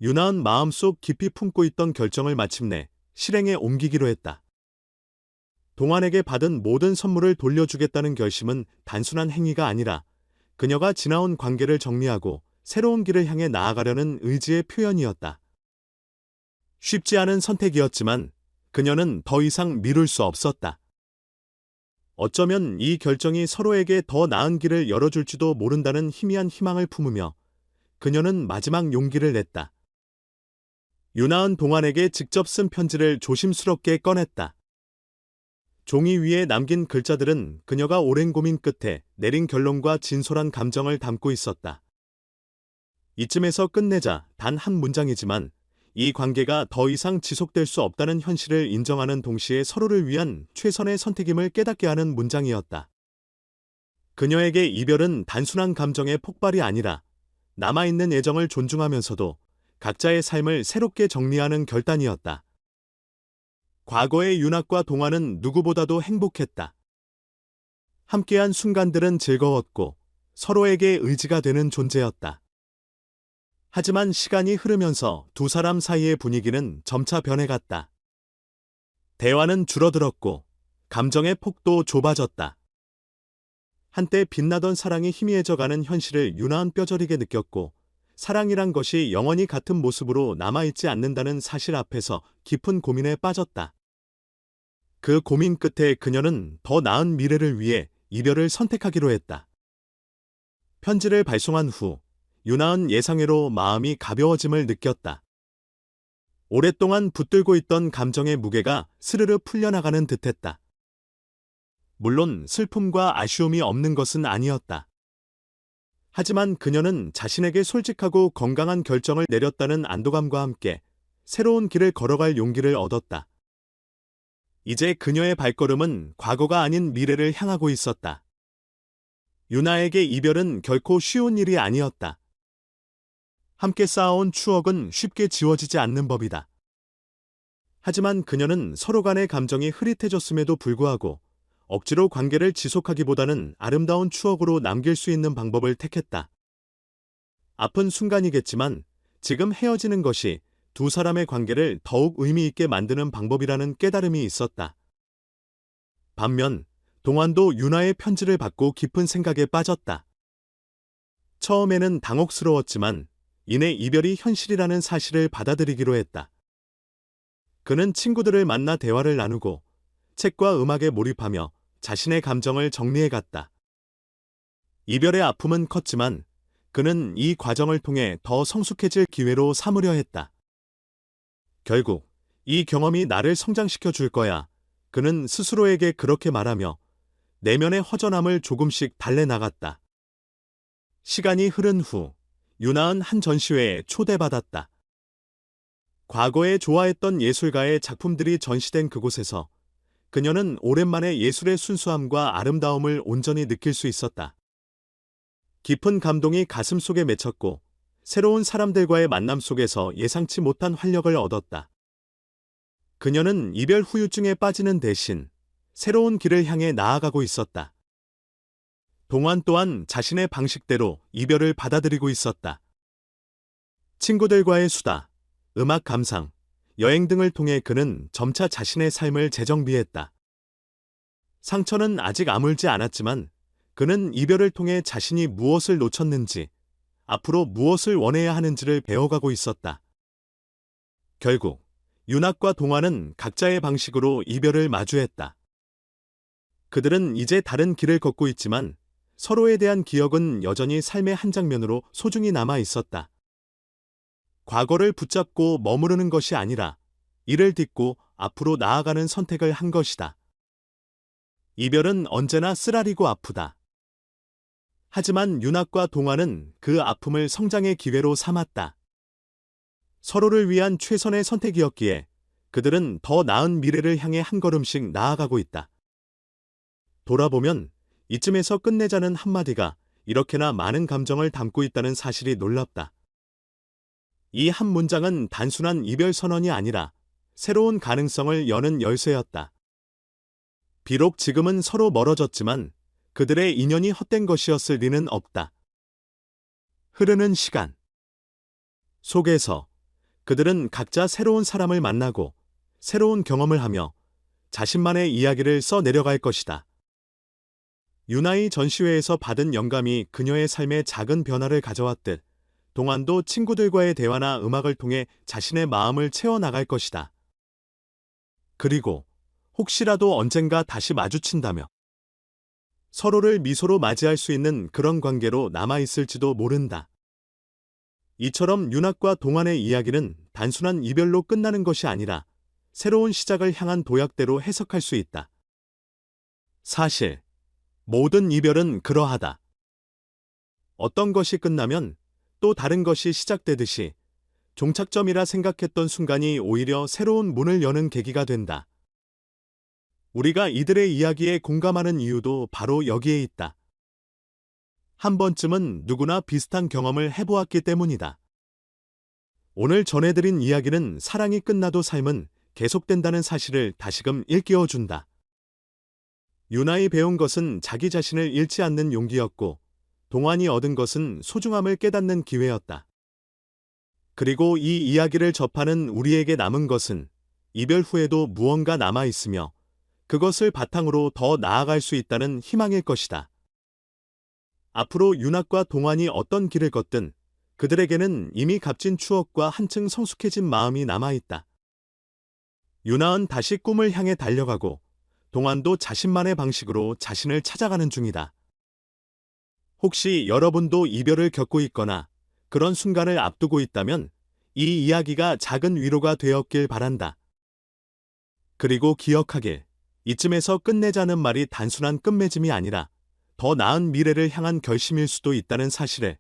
유나은 마음속 깊이 품고 있던 결정을 마침내 실행에 옮기기로 했다. 동환에게 받은 모든 선물을 돌려주겠다는 결심은 단순한 행위가 아니라 그녀가 지나온 관계를 정리하고 새로운 길을 향해 나아가려는 의지의 표현이었다. 쉽지 않은 선택이었지만 그녀는 더 이상 미룰 수 없었다. 어쩌면 이 결정이 서로에게 더 나은 길을 열어줄지도 모른다는 희미한 희망을 품으며 그녀는 마지막 용기를 냈다. 유나은 동환에게 직접 쓴 편지를 조심스럽게 꺼냈다. 종이 위에 남긴 글자들은 그녀가 오랜 고민 끝에 내린 결론과 진솔한 감정을 담고 있었다. 이쯤에서 끝내자 단 한 문장이지만 이 관계가 더 이상 지속될 수 없다는 현실을 인정하는 동시에 서로를 위한 최선의 선택임을 깨닫게 하는 문장이었다. 그녀에게 이별은 단순한 감정의 폭발이 아니라 남아있는 애정을 존중하면서도 각자의 삶을 새롭게 정리하는 결단이었다. 과거의 윤학과 동환은 누구보다도 행복했다. 함께한 순간들은 즐거웠고 서로에게 의지가 되는 존재였다. 하지만 시간이 흐르면서 두 사람 사이의 분위기는 점차 변해갔다. 대화는 줄어들었고 감정의 폭도 좁아졌다. 한때 빛나던 사랑이 희미해져가는 현실을 유나은 뼈저리게 느꼈고 사랑이란 것이 영원히 같은 모습으로 남아있지 않는다는 사실 앞에서 깊은 고민에 빠졌다. 그 고민 끝에 그녀는 더 나은 미래를 위해 이별을 선택하기로 했다. 편지를 발송한 후 유나은 예상외로 마음이 가벼워짐을 느꼈다. 오랫동안 붙들고 있던 감정의 무게가 스르르 풀려나가는 듯했다. 물론 슬픔과 아쉬움이 없는 것은 아니었다. 하지만 그녀는 자신에게 솔직하고 건강한 결정을 내렸다는 안도감과 함께 새로운 길을 걸어갈 용기를 얻었다. 이제 그녀의 발걸음은 과거가 아닌 미래를 향하고 있었다. 유나에게 이별은 결코 쉬운 일이 아니었다. 함께 쌓아온 추억은 쉽게 지워지지 않는 법이다. 하지만 그녀는 서로 간의 감정이 흐릿해졌음에도 불구하고 억지로 관계를 지속하기보다는 아름다운 추억으로 남길 수 있는 방법을 택했다. 아픈 순간이겠지만 지금 헤어지는 것이 두 사람의 관계를 더욱 의미 있게 만드는 방법이라는 깨달음이 있었다. 반면 동환도 유나의 편지를 받고 깊은 생각에 빠졌다. 처음에는 당혹스러웠지만 이내 이별이 현실이라는 사실을 받아들이기로 했다. 그는 친구들을 만나 대화를 나누고 책과 음악에 몰입하며 자신의 감정을 정리해갔다. 이별의 아픔은 컸지만 그는 이 과정을 통해 더 성숙해질 기회로 삼으려 했다. 결국 이 경험이 나를 성장시켜 줄 거야. 그는 스스로에게 그렇게 말하며 내면의 허전함을 조금씩 달래나갔다. 시간이 흐른 후 유나은 한 전시회에 초대받았다. 과거에 좋아했던 예술가의 작품들이 전시된 그곳에서 그녀는 오랜만에 예술의 순수함과 아름다움을 온전히 느낄 수 있었다. 깊은 감동이 가슴속에 맺혔고 새로운 사람들과의 만남 속에서 예상치 못한 활력을 얻었다. 그녀는 이별 후유증에 빠지는 대신 새로운 길을 향해 나아가고 있었다. 동환 또한 자신의 방식대로 이별을 받아들이고 있었다. 친구들과의 수다, 음악 감상, 여행 등을 통해 그는 점차 자신의 삶을 재정비했다. 상처는 아직 아물지 않았지만 그는 이별을 통해 자신이 무엇을 놓쳤는지, 앞으로 무엇을 원해야 하는지를 배워가고 있었다. 결국 윤학과 동환은 각자의 방식으로 이별을 마주했다. 그들은 이제 다른 길을 걷고 있지만 서로에 대한 기억은 여전히 삶의 한 장면으로 소중히 남아 있었다. 과거를 붙잡고 머무르는 것이 아니라 이를 딛고 앞으로 나아가는 선택을 한 것이다. 이별은 언제나 쓰라리고 아프다. 하지만 윤학과 동환은 그 아픔을 성장의 기회로 삼았다. 서로를 위한 최선의 선택이었기에 그들은 더 나은 미래를 향해 한 걸음씩 나아가고 있다. 돌아보면 이쯤에서 끝내자는 한마디가 이렇게나 많은 감정을 담고 있다는 사실이 놀랍다. 이 한 문장은 단순한 이별 선언이 아니라 새로운 가능성을 여는 열쇠였다. 비록 지금은 서로 멀어졌지만 그들의 인연이 헛된 것이었을 리는 없다. 흐르는 시간 속에서 그들은 각자 새로운 사람을 만나고 새로운 경험을 하며 자신만의 이야기를 써 내려갈 것이다. 유나의 전시회에서 받은 영감이 그녀의 삶에 작은 변화를 가져왔듯 동안도 친구들과의 대화나 음악을 통해 자신의 마음을 채워나갈 것이다. 그리고 혹시라도 언젠가 다시 마주친다며 서로를 미소로 맞이할 수 있는 그런 관계로 남아있을지도 모른다. 이처럼 윤학과 동안의 이야기는 단순한 이별로 끝나는 것이 아니라 새로운 시작을 향한 도약대로 해석할 수 있다. 사실 모든 이별은 그러하다. 어떤 것이 끝나면 또 다른 것이 시작되듯이 종착점이라 생각했던 순간이 오히려 새로운 문을 여는 계기가 된다. 우리가 이들의 이야기에 공감하는 이유도 바로 여기에 있다. 한 번쯤은 누구나 비슷한 경험을 해보았기 때문이다. 오늘 전해드린 이야기는 사랑이 끝나도 삶은 계속된다는 사실을 다시금 일깨워준다. 유나이 배운 것은 자기 자신을 잃지 않는 용기였고, 동안이 얻은 것은 소중함을 깨닫는 기회였다. 그리고 이 이야기를 접하는 우리에게 남은 것은 이별 후에도 무언가 남아있으며 그것을 바탕으로 더 나아갈 수 있다는 희망일 것이다. 앞으로 윤학과 동안이 어떤 길을 걷든 그들에게는 이미 값진 추억과 한층 성숙해진 마음이 남아있다. 윤하은 다시 꿈을 향해 달려가고 동안도 자신만의 방식으로 자신을 찾아가는 중이다. 혹시 여러분도 이별을 겪고 있거나 그런 순간을 앞두고 있다면 이 이야기가 작은 위로가 되었길 바란다. 그리고 기억하길, 이쯤에서 끝내자는 말이 단순한 끝맺음이 아니라 더 나은 미래를 향한 결심일 수도 있다는 사실을